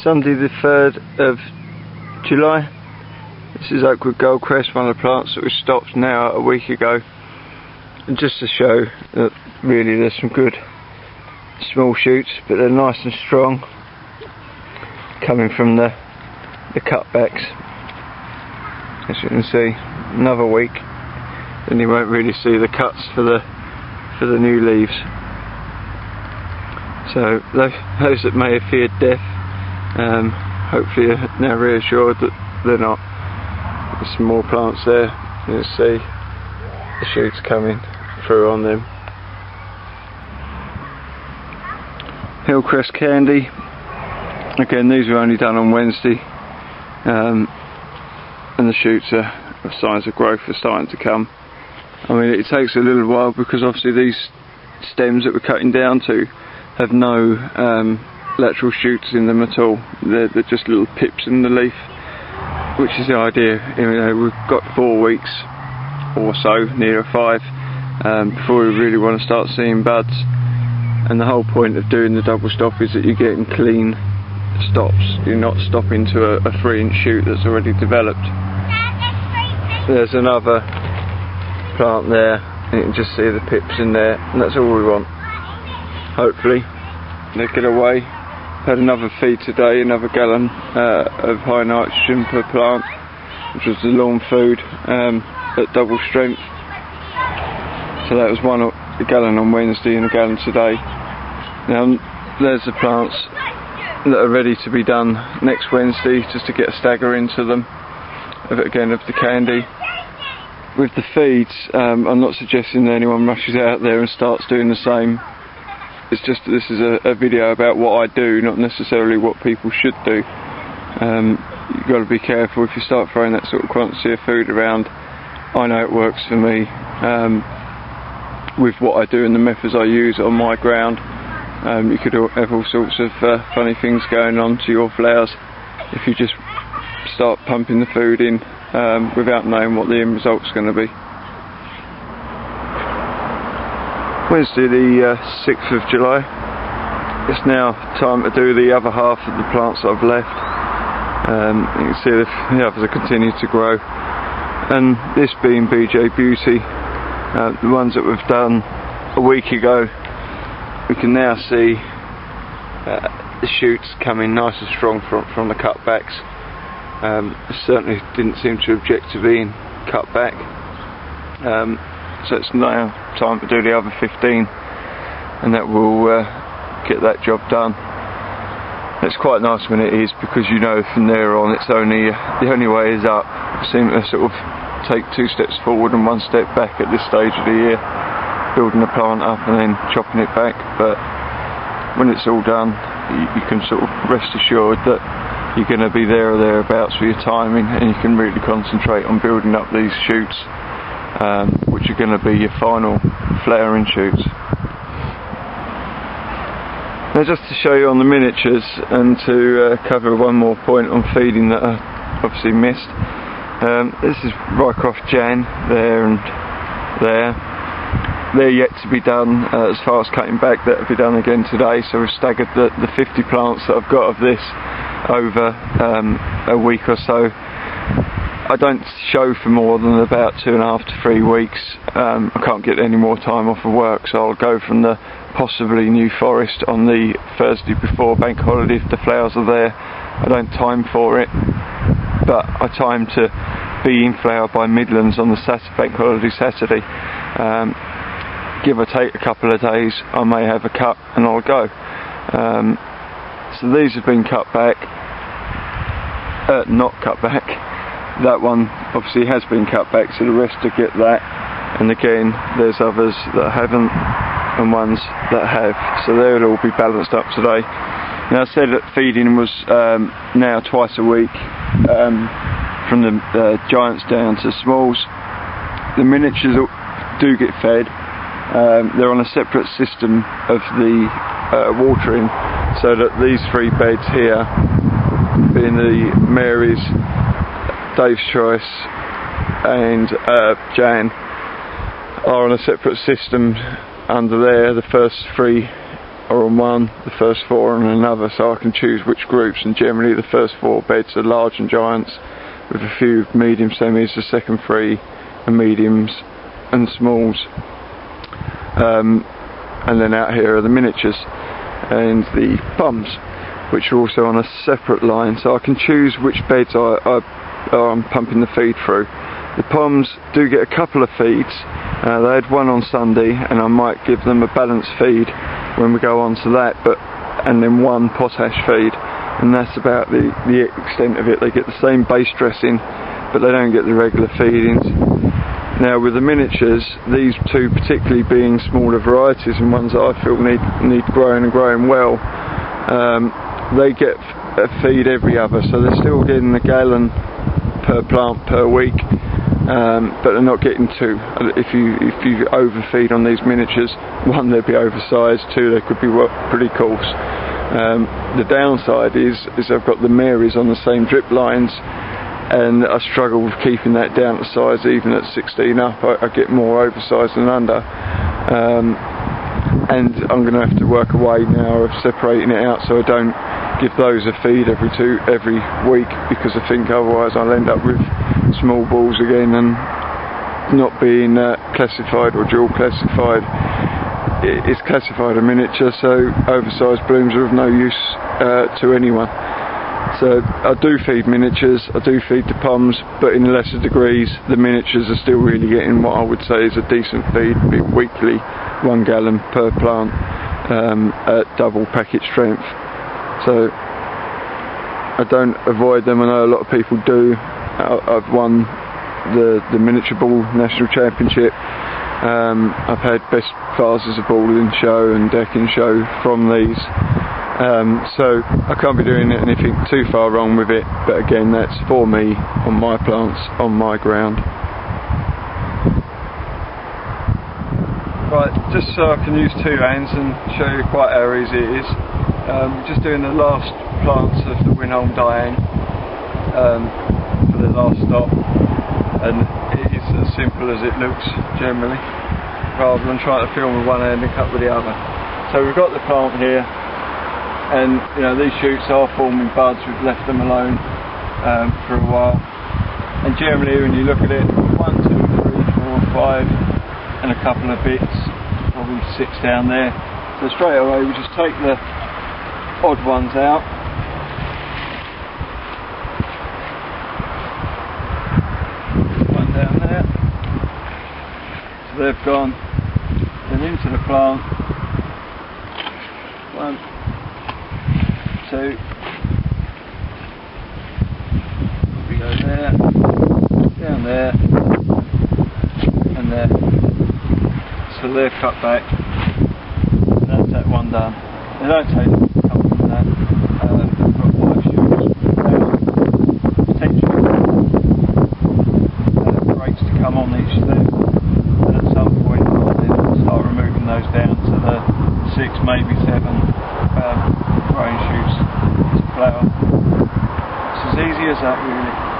Sunday the 3rd of July. This is Oakwood Goldcrest, one of the plants that was stopped now a week ago. And just to show that really there's some good small shoots, but they're nice and strong coming from the cutbacks. As you can see, another week then you won't really see the cuts for the new leaves. So those that may have feared death, hopefully are now reassured that they're not. There's some more plants there. You can see the shoots coming through on them. Hillcrest Candy. Again, these were only done on Wednesday, and the shoots signs of growth are starting to come. I mean, it takes a little while because obviously these stems that we're cutting down to have no lateral shoots in them at all. They're just little pips in the leaf, which is the idea. You know, we've got 4 weeks or so, near 5, before we really want to start seeing buds. And the whole point of doing the double stop is that you're getting clean stops. You're not stopping to a 3-inch shoot that's already developed. There's another plant there, and you can just see the pips in there, and that's all we want. Hopefully they get away. Had another feed today, another gallon of high nitrogen per plant, which was the lawn food at double strength. So that was a gallon on Wednesday and a gallon today. Now there's the plants that are ready to be done next Wednesday, just to get a stagger into them of the candy. With the feeds, I'm not suggesting that anyone rushes out there and starts doing the same. It's just that this is a video about what I do, not necessarily what people should do. You've got to be careful if you start throwing that sort of quantity of food around. I know it works for me with what I do and the methods I use on my ground. You could have all sorts of funny things going on to your flowers if you just start pumping the food in without knowing what the end result's going to be. Wednesday the 6th of July. It's now time to do the other half of the plants that I've left. You can see the others are continuing to grow, and this being BJ Beauty, the ones that we've done a week ago, we can now see the shoots coming nice and strong from the cutbacks. Certainly didn't seem to object to being cut back. So it's now time to do the other 15, and that will get that job done. It's quite nice when it is, because you know from there on it's the only way is up. I seem to sort of take 2 steps forward and 1 step back at this stage of the year, building the plant up and then chopping it back. But when it's all done, you can sort of rest assured that you're going to be there or thereabouts for your timing, and you can really concentrate on building up these shoots, which are going to be your final flowering shoots. Now, just to show you on the miniatures, and to cover one more point on feeding that I obviously missed, this is Rycroft Jan there and there. They're yet to be done as far as cutting back. That will be done again today. So we've staggered the 50 plants that I've got of this over a week or so. I don't show for more than about 2.5 to 3 weeks. I can't get any more time off of work, so I'll go from the possibly New Forest on the Thursday before bank holiday if the flowers are there. I don't time for it, but I time to be in flower by Midlands on the bank holiday Saturday. Give or take a couple of days, I may have a cut and I'll go. So these have been cut back, not cut back. That one obviously has been cut back, so the rest to get that. And again, there's others that haven't and ones that have, so they'll all be balanced up today. Now, I said that feeding was now twice a week, from the giants down to smalls. The miniatures do get fed. They're on a separate system of the watering, so that these 3 beds here, being the Mary's, Dave's Choice and Jan, are on a separate system under there. The first 3 are on one, the first 4 on another, so I can choose which groups, and generally the first 4 beds are large and giants, with a few medium semis, the second 3 are mediums and smalls. And then out here are the miniatures and the pums, which are also on a separate line, so I can choose which beds I'm pumping the feed through. The pums do get a couple of feeds. They had one on Sunday, and I might give them a balanced feed when we go on to that, and then one potash feed, and that's about the extent of it. They get the same base dressing, but they don't get the regular feedings. Now with the miniatures, these 2 particularly being smaller varieties and ones that I feel need growing and growing well, they get a feed every other, so they're still getting a gallon per plant per week, but they're not getting 2. If you overfeed on these miniatures, 1, they'll be oversized, 2, they could be pretty coarse. The downside is I've got the Marys on the same drip lines, and I struggle with keeping that down to size. Even at 16 up, I get more oversized than under, and I'm going to have to work a way now of separating it out so I don't give those a feed every week, because I think otherwise I'll end up with small balls again and not being classified or dual classified. It's classified a miniature, so oversized blooms are of no use to anyone. So I do feed miniatures, I do feed the pums, but in lesser degrees. The miniatures are still really getting what I would say is a decent feed, weekly, 1 gallon per plant, at double packet strength. So I don't avoid them. I know a lot of people do. I've won the miniature ball national championship. I've had best vases of balling show and decking show from these. So I can't be doing anything too far wrong with it, but again, that's for me, on my plants, on my ground. Right, just so I can use 2 hands and show you quite how easy it is. Just doing the last plants of the Winholm Diane for the last stop, and it is as simple as it looks generally, rather than trying to film with one hand and cut with the other. So we've got the plant here, and you know, these shoots are forming buds. We've left them alone for a while, and generally when you look at it, 1, 2, 3, 4, 5 and a couple of bits, probably 6 down there. So straight away we just take the odd ones out, one down there, so they've gone, then into the plant, 1, 2, we go there, down there, and there. So they're cut back, and that's that one done. They don't take a couple of that. I've got white shoots down, potentially breaks to come on each of them, and at some point I'll start removing those down to the 6, maybe 7 growing shoots to flower. It's as easy as that, really.